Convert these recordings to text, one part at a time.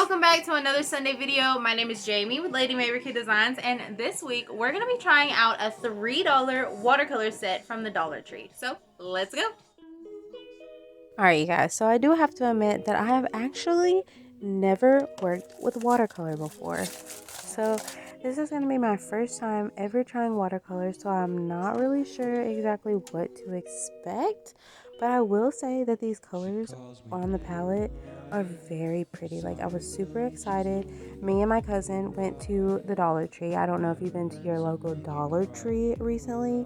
Welcome back to another Sunday video. My name is Jamie with Lady Maverick Designs, and this week we're going to be trying out a $3 watercolor set from the Dollar Tree. So let's go. Alright, you guys, so I do have to admit that I have actually never worked with watercolor before. So this is going to be my first time ever trying watercolor, so I'm not really sure exactly what to expect. But I will say that these colors on the palette are very pretty. Like, I was super excited. Me and my cousin went to the Dollar Tree. I don't know if you've been to your local Dollar Tree recently,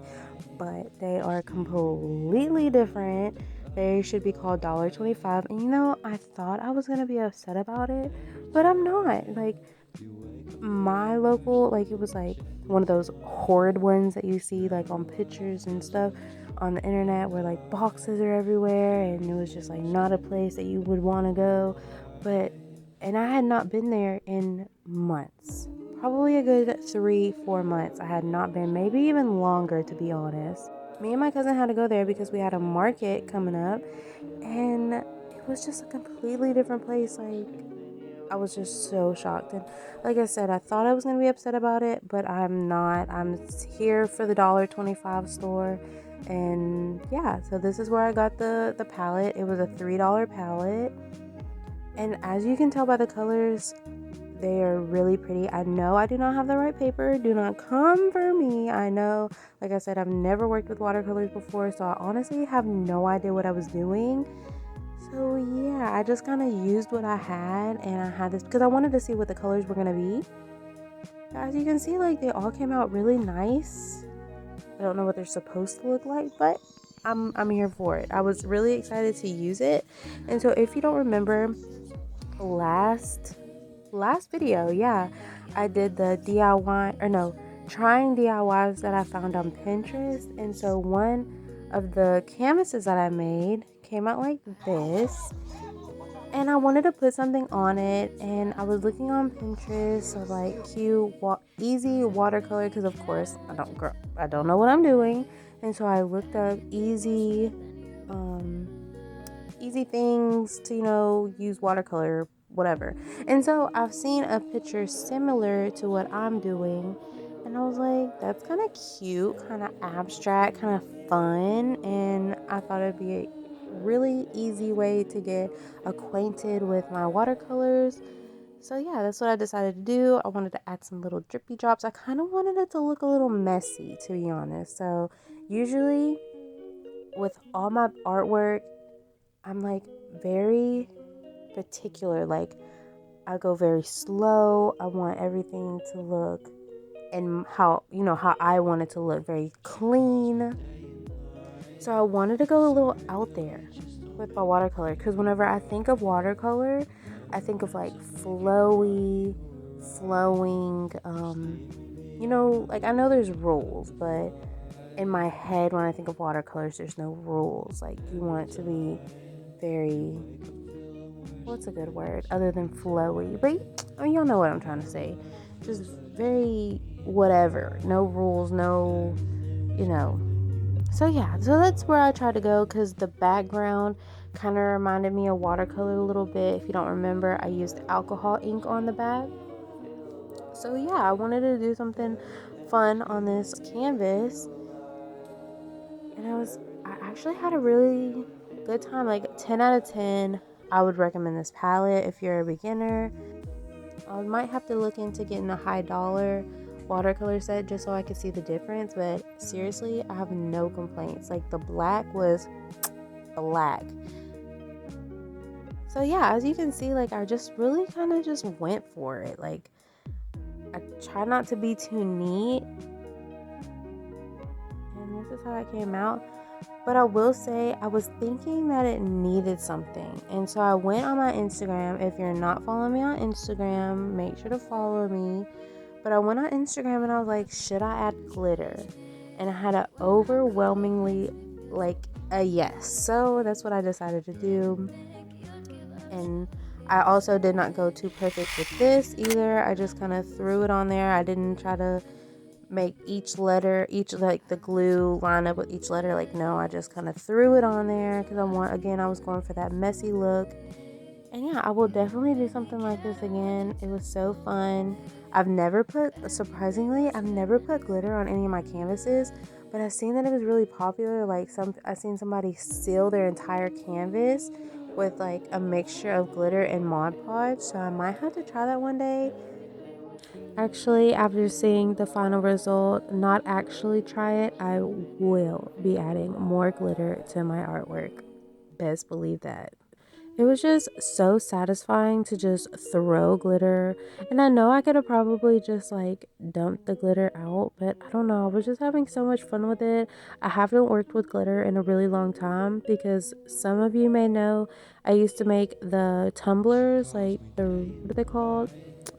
but they are completely different. They should be called $1.25. And you know, I thought I was gonna be upset about it, but I'm not. Like, my local, like, it was like one of those horrid ones that you see like on pictures and stuff on the internet where like boxes are everywhere, and it was just like not a place that you would want to go. And I had not been there in months, probably a good 3-4 months. I had not been, maybe even longer, to be honest. Me and my cousin had to go there because we had a market coming up, and it was just a completely different place. Like, I was just so shocked. And like I said, I thought I was going to be upset about it, but I'm not. I'm here for the $1.25 store. And yeah, so this is where I got the palette. It was a $3 palette. And as you can tell by the colors, they are really pretty. I know I do not have the right paper. Do not come for me. I know, like I said, I've never worked with watercolors before, so I honestly have no idea what I was doing. So yeah, I just kind of used what I had, and I had this because I wanted to see what the colors were going to be. As you can see, like, they all came out really nice. I don't know what they're supposed to look like, but I'm here for it. I was really excited to use it. And so if you don't remember, last video, yeah, I did the trying DIYs that I found on Pinterest. And so one of the canvases that I made came out like this, and I wanted to put something on it, and I was looking on Pinterest of like cute easy watercolor, because of course I don't know what I'm doing. And so I looked up easy things to, use watercolor, whatever. And so I've seen a picture similar to what I'm doing, and I was like, that's kind of cute, kind of abstract, kind of fun. And I thought it'd be a really easy way to get acquainted with my watercolors. So yeah, that's what I decided to do. I wanted to add some little drippy drops. I kind of wanted it to look a little messy, to be honest. So usually with all my artwork, I'm like very particular. Like, I go very slow. I want everything to look, and how I want it to look, very clean. So I wanted to go a little out there with my watercolor, because whenever I think of watercolor, I think of like flowing, like, I know there's rules, but in my head, when I think of watercolors, there's no rules. Like, you want it to be very, what's a good word other than flowy? But y'all know what I'm trying to say. Just very whatever. No rules, no, So yeah, so that's where I try to go, because the background kind of reminded me of watercolor a little bit. If you don't remember, I used alcohol ink on the back. So yeah, I wanted to do something fun on this canvas, and I actually had a really good time. Like, 10 out of 10. I would recommend this palette if you're a beginner. I might have to look into getting a high dollar watercolor set just so I could see the difference, but seriously, I have no complaints. Like, the black was black. So yeah, as you can see, like, I just really kind of just went for it. Like, I try not to be too neat, and this is how it came out. But I will say, I was thinking that it needed something. And so I went on my Instagram. If you're not following me on Instagram, make sure to follow me. But I went on Instagram and I was like, should I add glitter? And I had an overwhelmingly, like, a yes. So that's what I decided to do. And I also did not go too perfect with this either. I just kind of threw it on there. I didn't try to make each letter, like the glue line up with each letter. Like, no, I just kind of threw it on there because I was going for that messy look. And yeah, I will definitely do something like this again. It was so fun. Surprisingly, I've never put glitter on any of my canvases, but I've seen that it was really popular. Like I've seen somebody seal their entire canvas with like a mixture of glitter and Mod Podge. So I might have to try that one day. Actually, after seeing the final result, not actually try it, I will be adding more glitter to my artwork. Best believe that. It was just so satisfying to just throw glitter. And I know I could have probably just like dumped the glitter out, but I don't know. I was just having so much fun with it. I haven't worked with glitter in a really long time because some of you may know I used to make the tumblers, like what are they called?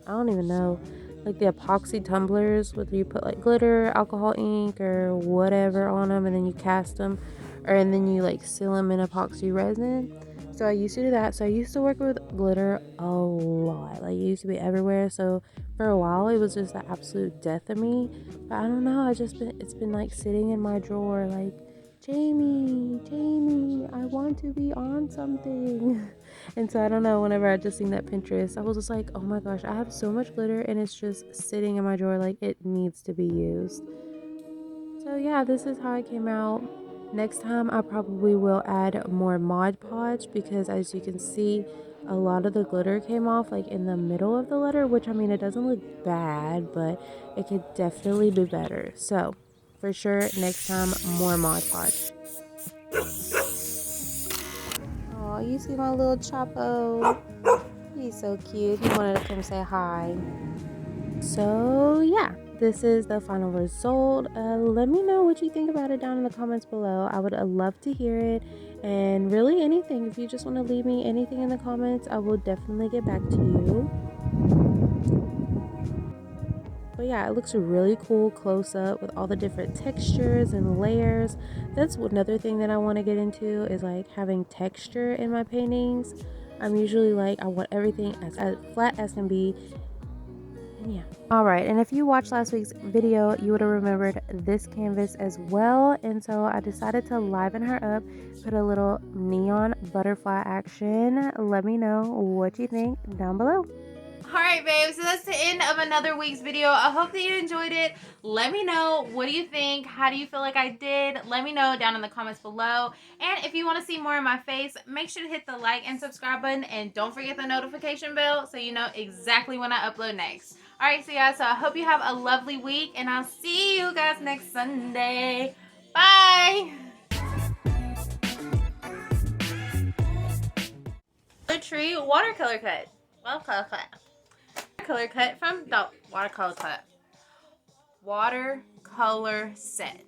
I don't even know. Like the epoxy tumblers, whether you put like glitter, alcohol ink, or whatever on them, and then you cast them, and then you like seal them in epoxy resin. So I used to do that. So I used to work with glitter a lot. Like it used to be everywhere. So for a while it was just the absolute death of me. But I don't know. It's been like sitting in my drawer like Jamie, I want to be on something. And so I don't know, whenever I just seen that Pinterest, I was just like, oh my gosh, I have so much glitter and it's just sitting in my drawer like it needs to be used. So yeah, this is how it came out. Next time I probably will add more Mod Podge because as you can see, a lot of the glitter came off like in the middle of the letter, which I mean, it doesn't look bad, but it could definitely be better. So for sure, next time, more Mod Podge. Oh, you see my little Chapo? He's so cute. He wanted to come say hi. So yeah, this is the final result. Let me know what you think about it down in the comments below. I would love to hear it. And really anything. If you just want to leave me anything in the comments, I will definitely get back to you. But yeah, it looks really cool close up with all the different textures and layers. That's another thing that I want to get into is like having texture in my paintings. I'm usually like, I want everything as flat as can be. And yeah. Alright, and if you watched last week's video, you would have remembered this canvas as well. And so I decided to liven her up, put a little neon butterfly action. Let me know what you think down below. Alright, babes, so that's the end of another week's video. I hope that you enjoyed it. Let me know, what do you think? How do you feel like I did? Let me know down in the comments below. And if you want to see more of my face, make sure to hit the like and subscribe button. And don't forget the notification bell so you know exactly when I upload next. Alright, so guys, so I hope you have a lovely week. And I'll see you guys next Sunday. Bye! Tree watercolor cut. Watercolor cut from the watercolor cut. Watercolor set.